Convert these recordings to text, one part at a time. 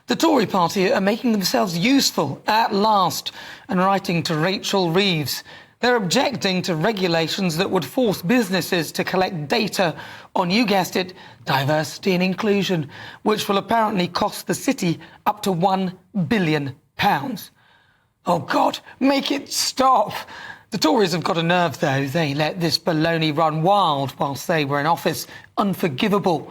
The Tory party are making themselves useful at last, and writing to Rachel Reeves. They're objecting to regulations that would force businesses to collect data on, you guessed it, diversity and inclusion, which will apparently cost the city up to £1 billion. Oh, God, make it stop. The Tories have got a nerve, though. They let this baloney run wild whilst they were in office. Unforgivable.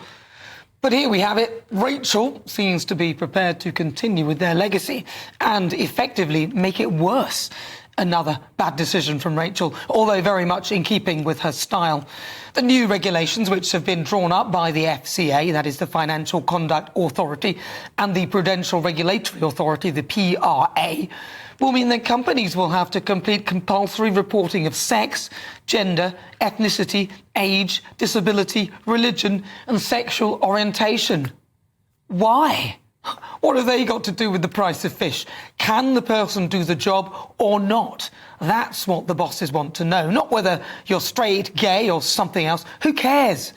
But here we have it. Rachel seems to be prepared to continue with their legacy and effectively make it worse. Another bad decision from Rachel, although very much in keeping with her style. The new regulations, which have been drawn up by the FCA, that is the Financial Conduct Authority, and the Prudential Regulatory Authority, the PRA, will mean that companies will have to complete compulsory reporting of sex, gender, ethnicity, age, disability, religion and sexual orientation. Why? What have they got to do with the price of fish? Can the person do the job or not? That's what the bosses want to know, not whether you're straight, gay or something else. Who cares?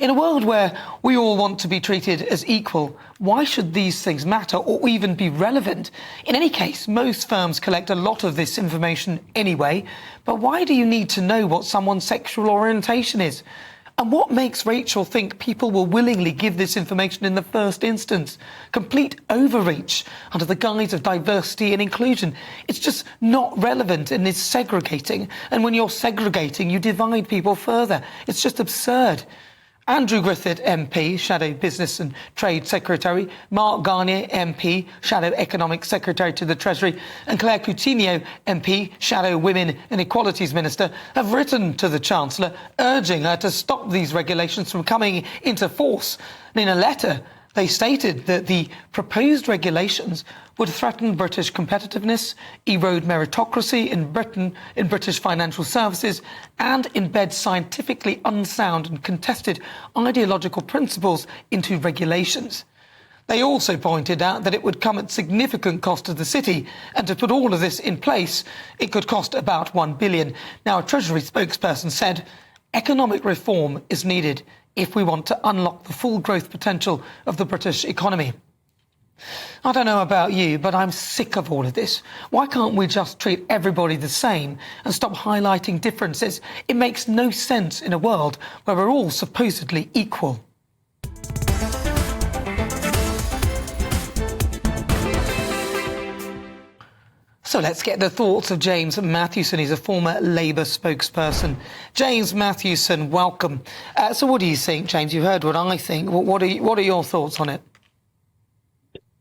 In a world where we all want to be treated as equal, why should these things matter or even be relevant? In any case, most firms collect a lot of this information anyway, but why do you need to know what someone's sexual orientation is? And what makes Rachel think people will willingly give this information in the first instance? Complete overreach under the guise of diversity and inclusion. It's just not relevant and is segregating. And when you're segregating, you divide people further. It's just absurd. Andrew Griffith MP, Shadow Business and Trade Secretary, Mark Garnier MP, Shadow Economic Secretary to the Treasury, and Claire Coutinho MP, Shadow Women and Equalities Minister, have written to the Chancellor urging her to stop these regulations from coming into force. And in a letter, they stated that the proposed regulations would threaten British competitiveness, erode meritocracy in Britain, in British financial services, and embed scientifically unsound and contested ideological principles into regulations. They also pointed out that it would come at significant cost to the city, and to put all of this in place, it could cost about £1 billion. Now, a Treasury spokesperson said, economic reform is needed if we want to unlock the full growth potential of the British economy. I don't know about you, but I'm sick of all of this. Why can't we just treat everybody the same and stop highlighting differences? It makes no sense in a world where we're all supposedly equal. So let's get the thoughts of James Matthewson. He's a former Labour spokesperson. James Matthewson, welcome. So what do you think, James? You heard what I think. What are your thoughts on it?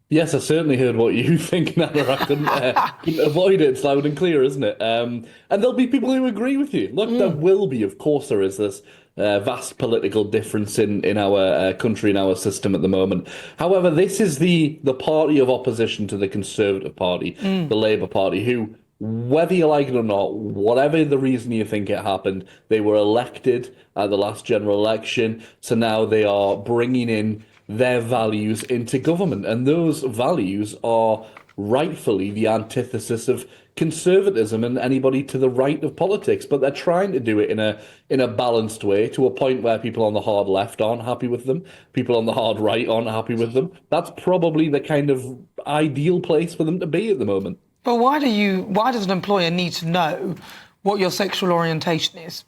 Yes, I certainly heard what you think, Nana. I couldn't avoid it. It's loud and clear, isn't it? And there'll be people who agree with you. Look, there will be, of course, there is this vast political difference in our country, in our system at the moment. However, this is the party of opposition to the Conservative Party, the Labour Party, who, whether you like it or not, whatever the reason you think it happened, they were elected at the last general election, so now they are bringing in their values into government, and those values are rightfully the antithesis of conservatism and anybody to the right of politics, but they're trying to do it in a balanced way, to a point where people on the hard left aren't happy with them, people on the hard right aren't happy with them. That's probably the kind of ideal place for them to be at the moment. But why does an employer need to know what your sexual orientation is?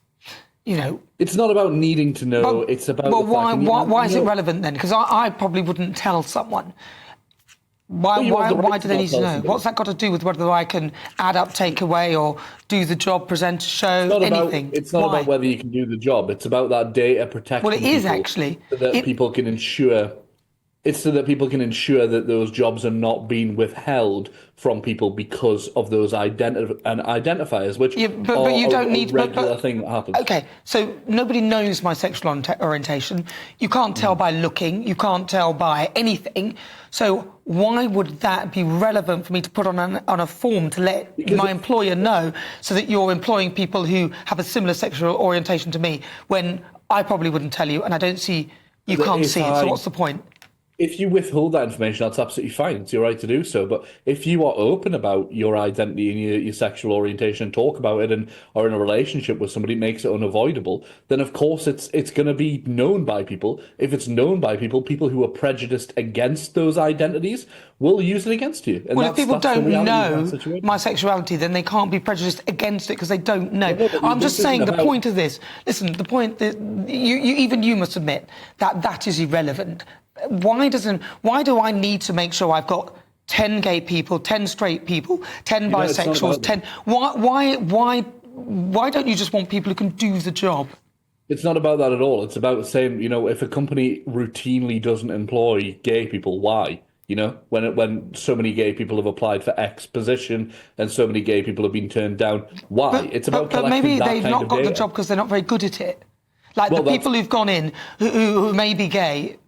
You know, it's not about needing to know. It's about. But why is it relevant then? Because I probably wouldn't tell someone. Why do they need to know? What's that got to do with whether I can add up, take away, or do the job, present a show, anything? It's not about whether you can do the job. It's about that data protection. Well, it is actually. So that people can ensure. It's so that people can ensure that those jobs are not being withheld from people because of those identifiers, which but you don't need a regular thing that happens. Okay, so nobody knows my sexual orientation. You can't tell by looking. You can't tell by anything. So why would that be relevant for me to put on a form to let my employer know, so that you're employing people who have a similar sexual orientation to me, when I probably wouldn't tell you, and I don't see you can't see it. So what's the point? if you withhold that information, that's absolutely fine. It's your right to do so. But if you are open about your identity and your sexual orientation and talk about it and are in a relationship with somebody, makes it unavoidable, then of course it's going to be known by people. If it's known by people, people who are prejudiced against those identities will use it against you. And Well, if people that's the don't reality of that know my situation. sexuality, then they can't be prejudiced against it because they don't know. Well, no, but I'm just this isn't saying the about. point of this. Listen, the point that even you must admit that that is irrelevant. Why do I need to make sure I've got 10 gay people, 10 straight people, 10 It's not bisexuals, about 10? Why don't you just want people who can do the job? It's not about that at all. It's about saying, if a company routinely doesn't employ gay people, why? When so many gay people have applied for X position and so many gay people have been turned down, why? It's about But collecting maybe that they've kind not of got the data. job because they're not very good at it. Like Well, the people who've gone in who may be gay.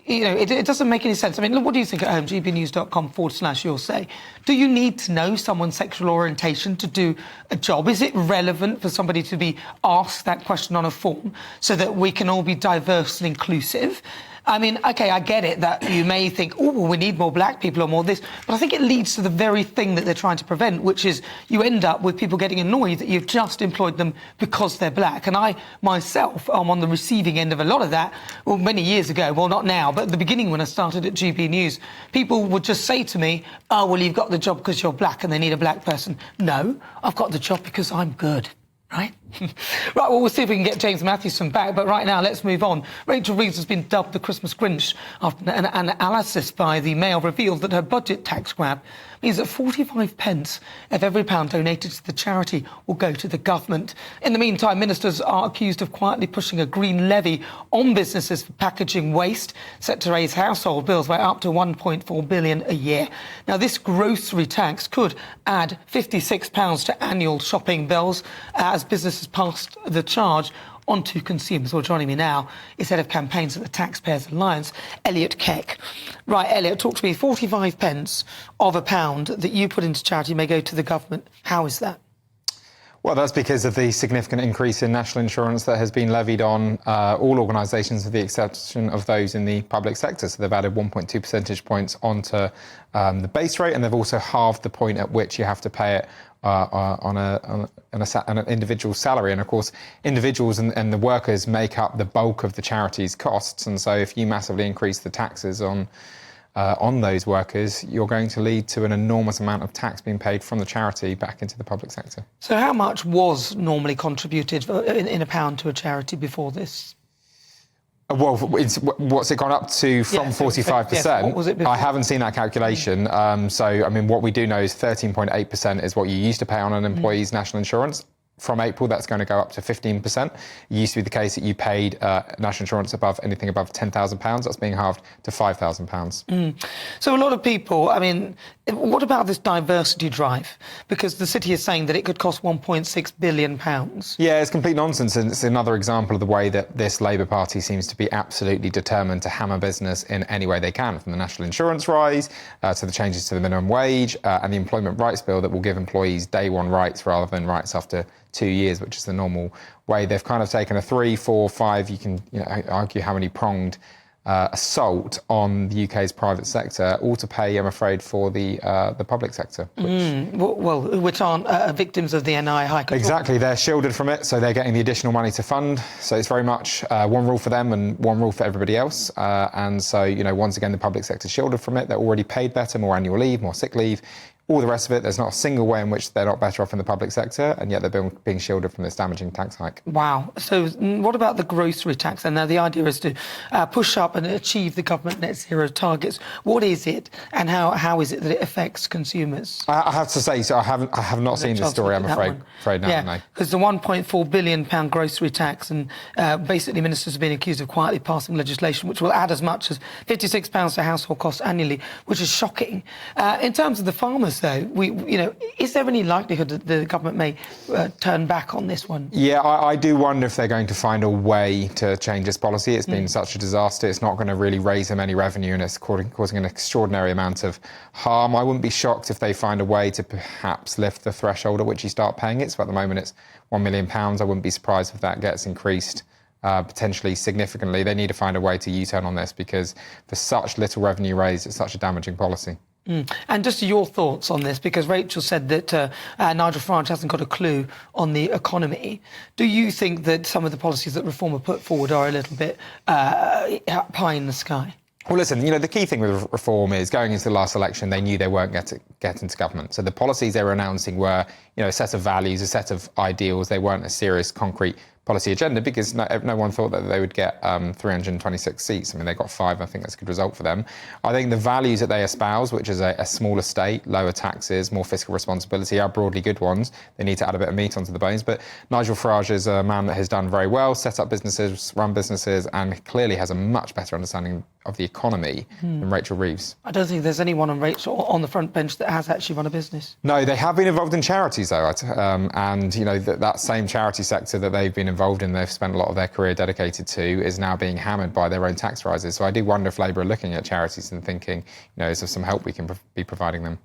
It doesn't make any sense. I mean, look, what do you think at home? gbnews.com/you'll say. Do you need to know someone's sexual orientation to do a job? Is it relevant for somebody to be asked that question on a form so that we can all be diverse and inclusive? I mean, OK, I get it that you may think, oh, well, we need more black people or more this, but I think it leads to the very thing that they're trying to prevent, which is you end up with people getting annoyed that you've just employed them because they're black. And I, myself, am on the receiving end of a lot of that. Well, many years ago, well, not now, but at the beginning when I started at GB News, people would just say to me, oh, well, you've got the job because you're black and they need a black person. No, I've got the job because I'm good. Right? Right, well, we'll see if we can get James Mathewson back, but right now, let's move on. Rachel Reeves has been dubbed the Christmas Grinch after an analysis by the Mail revealed that her budget tax grab means that 45 pence of every pound donated to the charity will go to the government. In the meantime, ministers are accused of quietly pushing a green levy on businesses for packaging waste, set to raise household bills by up to 1.4 billion a year. Now, this grocery tax could add £56 to annual shopping bills as businesses passed the charge onto consumers. Well, joining me now is Head of Campaigns at the Taxpayers Alliance, Elliot Keck. Right, Elliot, talk to me. 45 pence of a pound that you put into charity may go to the government. How is that? Well, that's because of the significant increase in national insurance that has been levied on all organisations with the exception of those in the public sector. So they've added 1.2 percentage points onto the base rate, and they've also halved the point at which you have to pay it on an individual salary. And of course, individuals and the workers make up the bulk of the charity's costs. And so if you massively increase the taxes on those workers, you're going to lead to an enormous amount of tax being paid from the charity back into the public sector. So how much was normally contributed in a pound to a charity before this? Well, what's it gone up to from 45%? Yes, what was it before? I haven't seen that calculation. So, I mean, what we do know is 13.8% is what you used to pay on an employee's national insurance. From April, that's going to go up to 15%. It used to be the case that you paid national insurance above anything above £10,000. That's being halved to £5,000. So a lot of people, I mean, what about this diversity drive? Because the city is saying that it could cost £1.6 billion. Yeah, it's complete nonsense. And it's another example of the way that this Labour Party seems to be absolutely determined to hammer business in any way they can, from the national insurance rise to the changes to the minimum wage and the employment rights bill that will give employees day one rights rather than rights after 2 years, which is the normal way. They've kind of taken a 3, 4, 5, you can argue how many pronged assault on the UK's private sector, all to pay, I'm afraid, for the public sector. Which aren't victims of the NI hike. Exactly, they're shielded from it, so they're getting the additional money to fund. So it's very much one rule for them and one rule for everybody else. And so, once again, the public sector's shielded from it. They're already paid better, more annual leave, more sick leave. All the rest of it, there's not a single way in which they're not better off in the public sector, and yet they're being shielded from this damaging tax hike. Wow. So what about the grocery tax? And now the idea is to push up and achieve the government net zero targets. What is it, and how is it that it affects consumers? I have to say, so I have not seen this story, I'm afraid. No. Because the £1.4 billion grocery tax, and basically ministers have been accused of quietly passing legislation which will add as much as £56 to household costs annually, which is shocking. In terms of the farmers, though, is there any likelihood that the government may turn back on this one? Yeah, I do wonder if they're going to find a way to change this policy. It's been such a disaster. It's not going to really raise them any revenue, and it's causing an extraordinary amount of harm. I wouldn't be shocked if they find a way to perhaps lift the threshold at which you start paying it. So at the moment it's £1 million. I wouldn't be surprised if that gets increased potentially significantly. They need to find a way to U-turn on this, because for such little revenue raised, it's such a damaging policy. And just your thoughts on this, because Rachel said that Nigel Farage hasn't got a clue on the economy. Do you think that some of the policies that Reform have put forward are a little bit pie in the sky? Well, listen, the key thing with Reform is going into the last election, they knew they weren't going to get into government. So the policies they were announcing were, a set of values, a set of ideals. They weren't a serious, concrete policy agenda, because no one thought that they would get 326 seats. I mean, they got 5. I think that's a good result for them. I think the values that they espouse, which is a smaller state, lower taxes, more fiscal responsibility, are broadly good ones. They need to add a bit of meat onto the bones. But Nigel Farage is a man that has done very well, set up businesses, run businesses, and clearly has a much better understanding of the economy than Rachel Reeves. I don't think there's anyone on the front bench that has actually run a business. No, they have been involved in charities, though, and that same charity sector that they've been involved in, they've spent a lot of their career dedicated to, is now being hammered by their own tax rises. So I do wonder if Labour are looking at charities and thinking, is there some help we can be providing them?